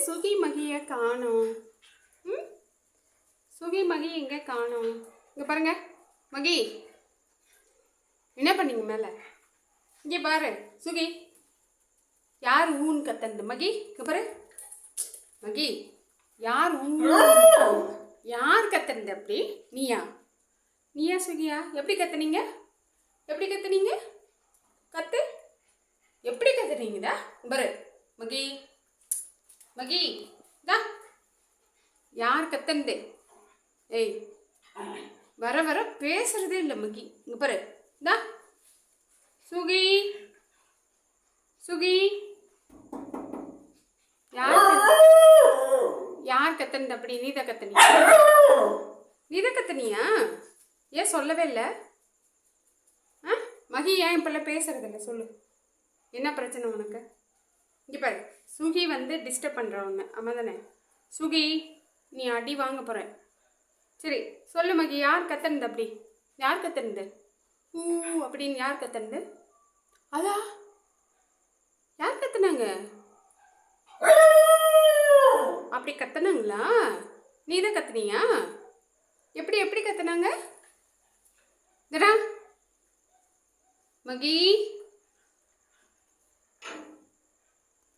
சுகி மகியை காணோம்? ம், சுகி மகி எங்கே காணோம்? இங்கே பாருங்க மகி, என்ன பண்ணீங்க மேலே? இங்கே பாரு சுகி, யார் ஊன்னு கத்தனது? மகி இங்கே பாரு மகி, யார் ஊ, யார் கத்துனது? அப்படி நீயா? நீயா சுகியா? எப்படி கத்துனீங்க? எப்படி கத்துனீங்க? கத்து, எப்படி கத்துனீங்கடா? பாரு மகி, மகி தா, யார் கத்துனது? ஏய், வர வர பேசுறதே இல்லை மகி. இங்கே பாரு தா, சுகி சுகி, யார் கத்துனது? அப்படி நீ தான் கத்துனியா? நீ தான் கத்துனியா? ஏன் சொல்லவே இல்லை? ஆ மகி, ஏன் இப்பெல்லாம் பேசுறதில்ல? சொல்லு, என்ன பிரச்சனை உனக்கு? இங்கே பாரு, சுகி வந்து டிஸ்டர்ப் பண்ணுறவங்க ஆமாம் தானே? சுகி, நீ அடி வாங்க போகிற. சரி சொல்லு மகி, யார் கத்துனது? அப்படி யார் கத்துனது? ஊ அப்படின்னு யார் கத்துனது? அதா, யார் கத்துனாங்க? அப்படி கத்துனாங்களா? நீ தான் கத்துனியா? எப்படி எப்படி கத்துனாங்க? மகி